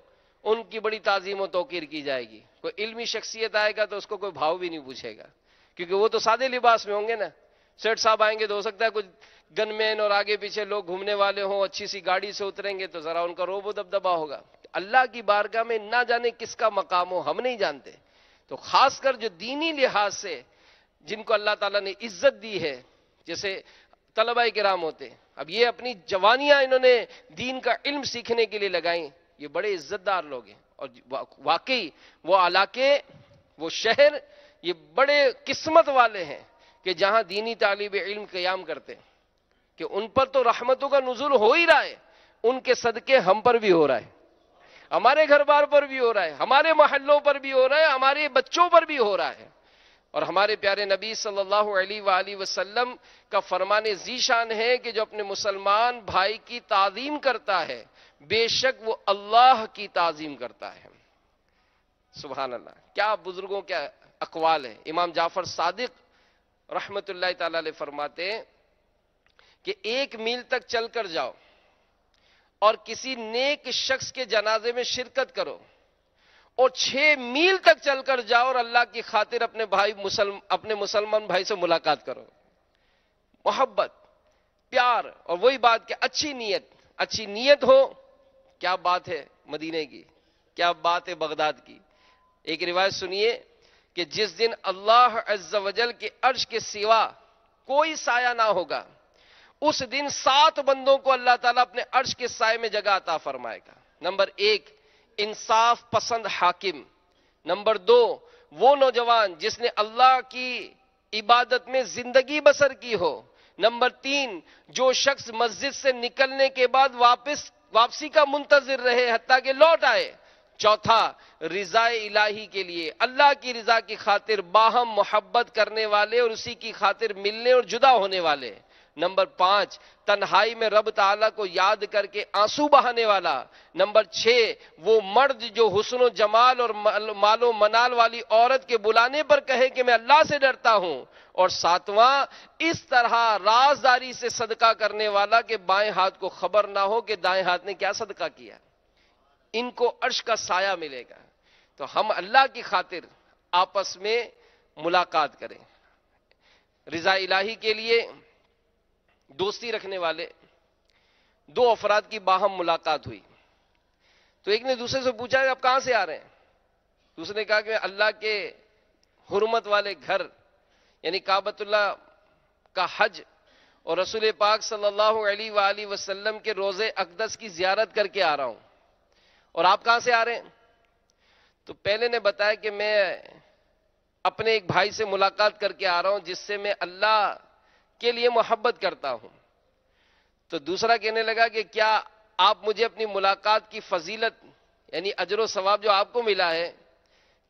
ان کی بڑی تعظیم و توقیر کی جائے گی. کوئی علمی شخصیت آئے گا تو اس کو کوئی بھاؤ بھی نہیں پوچھے گا، کیونکہ وہ تو سادے لباس میں ہوں گے نا. سیٹھ صاحب آئیں گے تو ہو سکتا ہے کچھ گن مین اور آگے پیچھے لوگ گھومنے والے ہوں، اچھی سی گاڑی سے اتریں گے تو ذرا ان کا روب و دبدبا ہوگا. اللہ کی بارگاہ میں نہ جانے کس کا مقام ہو، ہم نہیں جانتے. تو خاص کر جو دینی لحاظ سے جن کو اللہ تعالیٰ نے عزت دی ہے، جیسے طلبہ کرام ہوتے ہیں، اب یہ اپنی جوانیاں انہوں نے دین کا علم سیکھنے کے لیے لگائیں، یہ بڑے عزت دار لوگ ہیں. اور واقعی وہ علاقے، وہ شہر، یہ بڑے قسمت والے ہیں کہ جہاں دینی طالب علم قیام کرتے ہیں، کہ ان پر تو رحمتوں کا نزول ہو ہی رہا ہے. ان کے صدقے ہم پر بھی ہو رہا ہے، ہمارے گھر بار پر بھی ہو رہا ہے، ہمارے محلوں پر بھی ہو رہا ہے، ہمارے بچوں پر بھی ہو رہا ہے. اور ہمارے پیارے نبی صلی اللہ علیہ وآلہ وسلم کا فرمان ذیشان ہے کہ جو اپنے مسلمان بھائی کی تعظیم کرتا ہے، بے شک وہ اللہ کی تعظیم کرتا ہے. سبحان اللہ، کیا بزرگوں کے اقوال ہے. امام جعفر صادق رحمت اللہ تعالی علیہ فرماتے ہیں کہ 1 میل تک چل کر جاؤ اور کسی نیک شخص کے جنازے میں شرکت کرو، اور 6 میل تک چل کر جاؤ اور اللہ کی خاطر اپنے مسلمان بھائی سے ملاقات کرو. محبت، پیار، اور وہی بات کہ اچھی نیت ہو. کیا بات ہے مدینے کی، کیا بات ہے بغداد کی. ایک روایت سنیے کہ جس دن اللہ عز و جل کے عرش کے سوا کوئی سایہ نہ ہوگا، اس دن 7 بندوں کو اللہ تعالیٰ اپنے عرش کے سائے میں جگہ عطا فرمائے گا. نمبر 1، انصاف پسند حاکم. نمبر 2، وہ نوجوان جس نے اللہ کی عبادت میں زندگی بسر کی ہو. نمبر 3، جو شخص مسجد سے نکلنے کے بعد واپسی کا منتظر رہے حتیٰ کہ لوٹ آئے. چوتھا رضا الہی کے لیے، اللہ کی رضا کی خاطر باہم محبت کرنے والے اور اسی کی خاطر ملنے اور جدا ہونے والے۔ نمبر 5 تنہائی میں رب تعالیٰ کو یاد کر کے آنسو بہانے والا۔ نمبر 6 وہ مرد جو حسن و جمال اور مال و منال والی عورت کے بلانے پر کہے کہ میں اللہ سے ڈرتا ہوں۔ اور 7واں اس طرح رازداری سے صدقہ کرنے والا کہ بائیں ہاتھ کو خبر نہ ہو کہ دائیں ہاتھ نے کیا صدقہ کیا۔ ان کو عرش کا سایہ ملے گا۔ تو ہم اللہ کی خاطر آپس میں ملاقات کریں۔ رضا الہی کے لیے دوستی رکھنے والے 2 افراد کی باہم ملاقات ہوئی، تو ایک نے دوسرے سے پوچھا کہ آپ کہاں سے آ رہے ہیں؟ دوسرے نے کہا کہ میں اللہ کے حرمت والے گھر یعنی کعبۃ اللہ کا حج اور رسول پاک صلی اللہ علیہ وآلہ وسلم کے روضے اقدس کی زیارت کر کے آ رہا ہوں۔ اور آپ کہاں سے آ رہے ہیں؟ تو پہلے نے بتایا کہ میں اپنے ایک بھائی سے ملاقات کر کے آ رہا ہوں جس سے میں اللہ کے لیے محبت کرتا ہوں۔ تو دوسرا کہنے لگا کہ کیا آپ مجھے اپنی ملاقات کی فضیلت یعنی اجر و ثواب جو آپ کو ملا ہے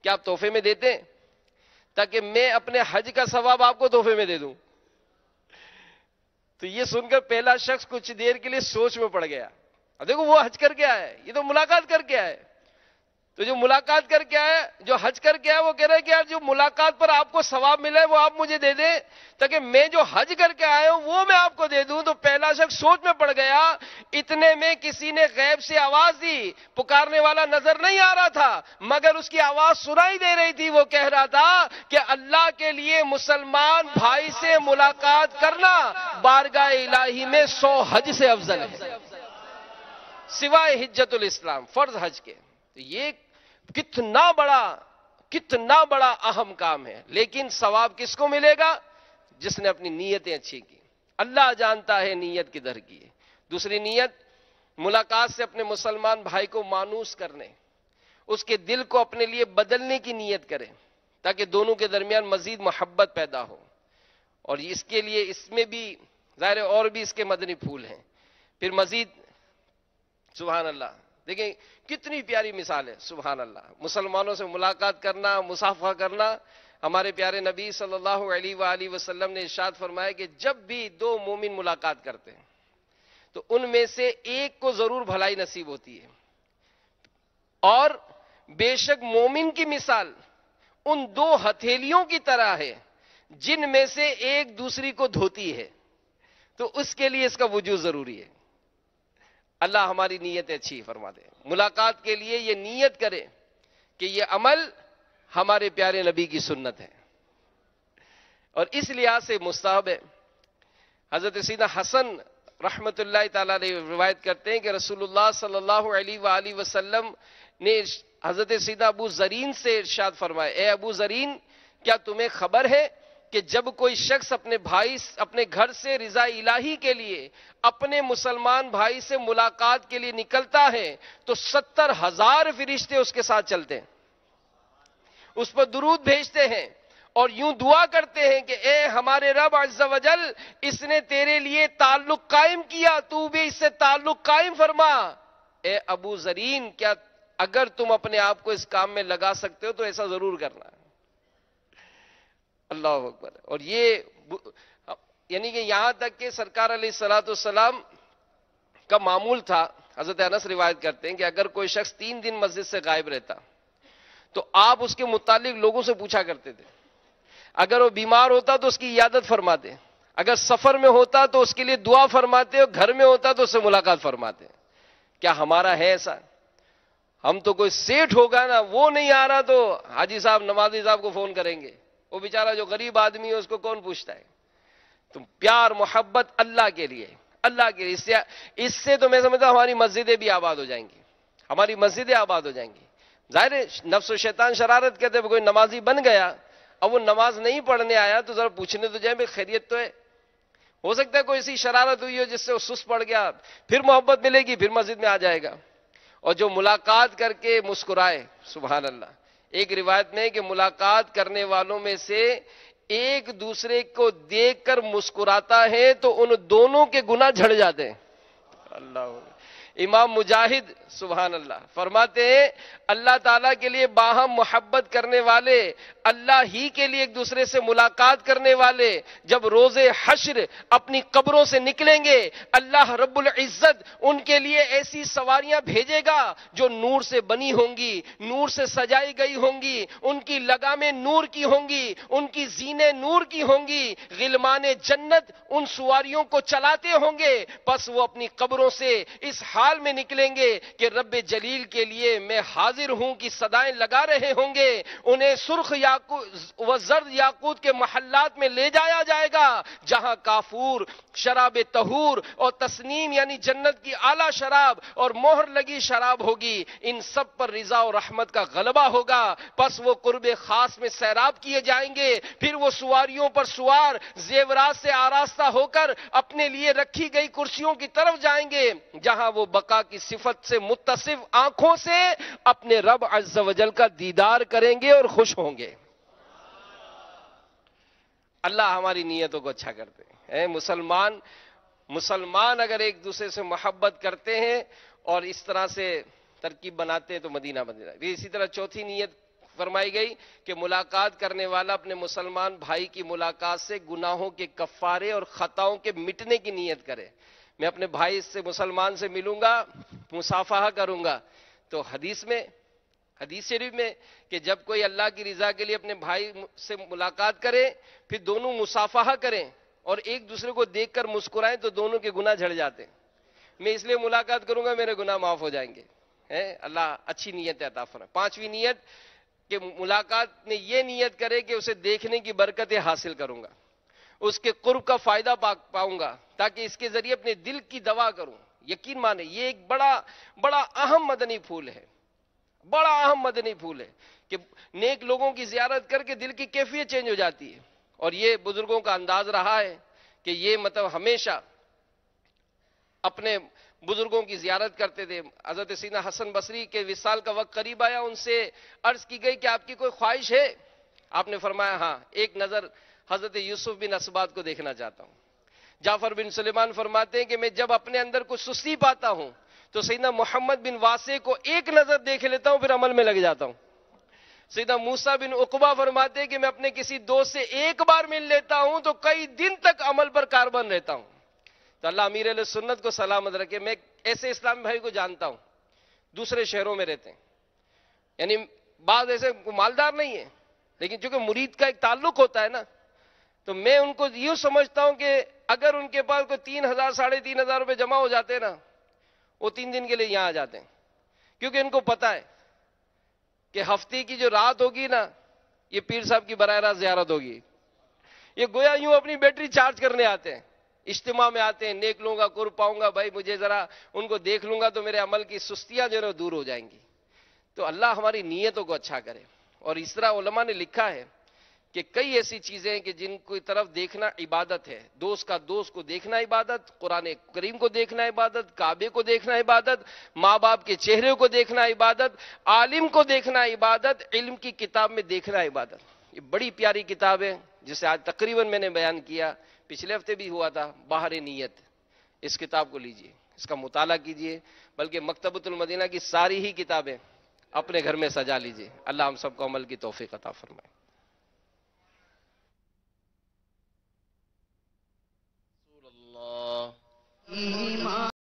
کیا آپ تحفے میں دیتے ہیں تاکہ میں اپنے حج کا ثواب آپ کو تحفے میں دے دوں؟ تو یہ سن کر پہلا شخص کچھ دیر کے لیے سوچ میں پڑ گیا۔ دیکھو وہ حج کر کے آیا ہے، یہ تو ملاقات کر کے آیا ہے۔ تو جو ملاقات کر کے آیا، جو حج کر کے آیا، وہ کہہ رہا ہے کہ یار جو ملاقات پر آپ کو ثواب ملا ہے وہ آپ مجھے دے دیں تاکہ میں جو حج کر کے آیا ہوں وہ میں آپ کو دے دوں۔ تو پہلا شخص سوچ میں پڑ گیا۔ اتنے میں کسی نے غیب سے آواز دی، پکارنے والا نظر نہیں آ رہا تھا مگر اس کی آواز سنائی دے رہی تھی۔ وہ کہہ رہا تھا کہ اللہ کے لیے مسلمان بھائی سے ملاقات کرنا بارگاہ الہی میں 100 حج سے افضل ہے سوائے حجت الاسلام، فرض حج کے۔ تو یہ کتنا بڑا اہم کام ہے، لیکن ثواب کس کو ملے گا؟ جس نے اپنی نیتیں اچھی کی۔ اللہ جانتا ہے نیت کدھر کی ہے۔ دوسری نیت ملاقات سے اپنے مسلمان بھائی کو مانوس کرنے، اس کے دل کو اپنے لیے بدلنے کی نیت کریں تاکہ دونوں کے درمیان مزید محبت پیدا ہو۔ اور اس کے لیے اس میں بھی ظاہر اور بھی اس کے مدنی پھول ہیں۔ پھر مزید سبحان اللہ، دیکھیں کتنی پیاری مثال ہے، سبحان اللہ۔ مسلمانوں سے ملاقات کرنا، مصافحہ کرنا۔ ہمارے پیارے نبی صلی اللہ علیہ وآلہ وسلم نے ارشاد فرمایا کہ جب بھی 2 مومن ملاقات کرتے ہیں تو ان میں سے ایک کو ضرور بھلائی نصیب ہوتی ہے، اور بے شک مومن کی مثال ان 2 ہتھیلیوں کی طرح ہے جن میں سے ایک دوسری کو دھوتی ہے۔ تو اس کے لیے اس کا وجود ضروری ہے۔ اللہ ہماری نیتیں اچھی فرما دے۔ ملاقات کے لیے یہ نیت کرے کہ یہ عمل ہمارے پیارے نبی کی سنت ہے اور اس لحاظ سے مستحب ہے۔ حضرت سیدنا حسن رحمت اللہ تعالی علیہ روایت کرتے ہیں کہ رسول اللہ صلی اللہ علیہ وآلہ وسلم نے حضرت سیدنا ابو زرین سے ارشاد فرمایا، اے ابو زرین کیا تمہیں خبر ہے کہ جب کوئی شخص اپنے گھر سے رضا الہی کے لیے اپنے مسلمان بھائی سے ملاقات کے لیے نکلتا ہے تو 70,000 فرشتے اس کے ساتھ چلتے ہیں، اس پر درود بھیجتے ہیں اور یوں دعا کرتے ہیں کہ اے ہمارے رب عز و جل، اس نے تیرے لیے تعلق قائم کیا، تو بھی اس سے تعلق قائم فرما۔ اے ابو زرین کیا اگر تم اپنے آپ کو اس کام میں لگا سکتے ہو تو ایسا ضرور کرنا۔ اللہ اکبر۔ اور یہ یعنی کہ یہاں تک کہ سرکار علیہ الصلوۃ والسلام کا معمول تھا، حضرت انس روایت کرتے ہیں کہ اگر کوئی شخص 3 دن مسجد سے غائب رہتا تو آپ اس کے متعلق لوگوں سے پوچھا کرتے تھے۔ اگر وہ بیمار ہوتا تو اس کی عیادت فرماتے، اگر سفر میں ہوتا تو اس کے لیے دعا فرماتے، اور گھر میں ہوتا تو اس سے ملاقات فرماتے۔ کیا ہمارا ہے ایسا؟ ہم تو کوئی سیٹھ ہوگا نا، وہ نہیں آ رہا تو حاجی صاحب نمازی صاحب کو فون کریں گے، وہ بیچارہ جو غریب آدمی ہے اس کو کون پوچھتا ہے؟ تو پیار محبت اللہ کے لیے، اللہ کے لیے، اس سے تو میں سمجھتا ہوں ہماری مسجدیں بھی آباد ہو جائیں گی، ہماری مسجدیں آباد ہو جائیں گی۔ ظاہر ہے نفس و شیطان شرارت کہتے ہیں، کوئی نمازی بن گیا اب وہ نماز نہیں پڑھنے آیا تو ذرا پوچھنے تو جائیں بھائی خیریت تو ہے؟ ہو سکتا ہے کوئی ایسی شرارت ہوئی ہو جس سے وہ سست پڑ گیا، پھر محبت ملے گی، پھر مسجد میں آ جائے گا۔ اور جو ملاقات کر کے مسکرائے، سبحان اللہ، ایک روایت میں کہ ملاقات کرنے والوں میں سے ایک دوسرے کو دیکھ کر مسکراتا ہے تو ان دونوں کے گناہ جھڑ جاتے ہیں۔ اللہ، امام مجاہد سبحان اللہ فرماتے ہیں اللہ تعالیٰ کے لیے باہم محبت کرنے والے، اللہ ہی کے لیے ایک دوسرے سے ملاقات کرنے والے جب روز حشر اپنی قبروں سے نکلیں گے، اللہ رب العزت ان کے لیے ایسی سواریاں بھیجے گا جو نور سے بنی ہوں گی، نور سے سجائی گئی ہوں گی، ان کی لگامیں نور کی ہوں گی، ان کی زینے نور کی ہوں گی، غلمان جنت ان سواریوں کو چلاتے ہوں گے، پس وہ اپنی قبروں سے اس حال میں نکلیں گے کہ رب جلیل کے لیے میں حاضر ہوں کی صدائیں لگا رہے ہوں گے، انہیں سرخ و زرد یاقوت کے محلات میں لے جایا جائے گا جہاں کافور، شراب طہور اور تسنیم یعنی جنت کی اعلیٰ شراب اور مہر لگی شراب ہوگی، ان سب پر رضا و رحمت کا غلبہ ہوگا، پس وہ قرب خاص میں سیراب کیے جائیں گے، پھر وہ سواریوں پر سوار زیورات سے آراستہ ہو کر اپنے لیے رکھی گئی کرسیوں کی طرف جائیں گے جہاں وہ بقا کی صفت سے متصف آنکھوں سے اپنے رب عز و جل کا دیدار کریں گے اور خوش ہوں گے۔ اللہ ہماری نیتوں کو اچھا کرتے ہیں۔ مسلمان اگر ایک دوسرے سے محبت کرتے ہیں اور اس طرح سے ترکیب بناتے ہیں تو مدینہ مدینہ۔ اسی طرح چوتھی نیت فرمائی گئی کہ ملاقات کرنے والا اپنے مسلمان بھائی کی ملاقات سے گناہوں کے کفارے اور خطاؤں کے مٹنے کی نیت کرے۔ میں اپنے بھائی سے مسلمان سے ملوں گا، مصافحہ کروں گا، تو حدیث شریف میں کہ جب کوئی اللہ کی رضا کے لیے اپنے بھائی سے ملاقات کرے پھر دونوں مصافحہ کریں اور ایک دوسرے کو دیکھ کر مسکرائیں تو دونوں کے گناہ جھڑ جاتے ہیں۔ میں اس لیے ملاقات کروں گا میرے گناہ معاف ہو جائیں گے۔ اللہ اچھی نیت عطا فرمائے۔ پانچویں نیت کہ ملاقات میں یہ نیت کرے کہ اسے دیکھنے کی برکتیں حاصل کروں گا، اس کے قرب کا فائدہ پاؤں گا تاکہ اس کے ذریعے اپنے دل کی دوا کروں۔ یقین مانے یہ ایک بڑا اہم مدنی پھول ہے، بڑا اہم مدنی پھول ہے کہ نیک لوگوں کی زیارت کر کے دل کی کیفیت چینج ہو جاتی ہے۔ اور یہ بزرگوں کا انداز رہا ہے کہ یہ ہمیشہ اپنے بزرگوں کی زیارت کرتے تھے۔ حضرت سیدنا حسن بصری کے وصال کا وقت قریب آیا، ان سے عرض کی گئی کہ آپ کی کوئی خواہش ہے؟ آپ نے فرمایا ہاں، ایک نظر حضرت یوسف بن اسبات کو دیکھنا چاہتا ہوں۔ جعفر بن سلیمان فرماتے ہیں کہ میں جب اپنے اندر کچھ سستی پاتا ہوں تو سیدنا محمد بن واسع کو ایک نظر دیکھ لیتا ہوں، پھر عمل میں لگ جاتا ہوں۔ سیدنا موسیٰ بن عقبہ فرماتے ہیں کہ میں اپنے کسی دوست سے ایک بار مل لیتا ہوں تو کئی دن تک عمل پر کاربن رہتا ہوں۔ تو اللہ امیر علیہ سنت کو سلامت رکھے۔ میں ایسے اسلامی بھائی کو جانتا ہوں، دوسرے شہروں میں رہتے ہیں، یعنی بعض ایسے مالدار نہیں ہیں لیکن چونکہ مرید کا ایک تعلق ہوتا ہے نا، تو میں ان کو یوں سمجھتا ہوں کہ اگر ان کے پاس کوئی 3,000 ساڑھے 3,000 روپے جمع ہو جاتے ہیں نا، وہ 3 دن کے لیے یہاں آ جاتے ہیں، کیونکہ ان کو پتا ہے کہ ہفتے کی جو رات ہوگی نا، یہ پیر صاحب کی براہ راست زیارت ہوگی۔ یہ گویا یوں اپنی بیٹری چارج کرنے آتے ہیں، اجتماع میں آتے ہیں، نیک لوگوں کا قرب پاؤں گا، بھائی مجھے ذرا ان کو دیکھ لوں گا تو میرے عمل کی سستیاں جو ہے دور ہو جائیں گی۔ تو اللہ ہماری نیتوں کو اچھا کرے۔ اور اس طرح علماء نے لکھا ہے کہ کئی ایسی چیزیں ہیں کہ جن کی طرف دیکھنا عبادت ہے۔ دوست کا دوست کو دیکھنا عبادت، قرآن کریم کو دیکھنا عبادت، کعبے کو دیکھنا عبادت، ماں باپ کے چہرے کو دیکھنا عبادت، عالم کو دیکھنا عبادت، علم کی کتاب میں دیکھنا عبادت۔ یہ بڑی پیاری کتاب ہے جسے آج تقریباً میں نے بیان کیا، پچھلے ہفتے بھی ہوا تھا، بہار نیت۔ اس کتاب کو لیجئے، اس کا مطالعہ کیجئے، بلکہ مکتبۃ المدینہ کی ساری ہی کتابیں اپنے گھر میں سجا لیجئے۔ اللہ ہم سب کو عمل کی توفیق عطا فرمائے۔ رسول اللہ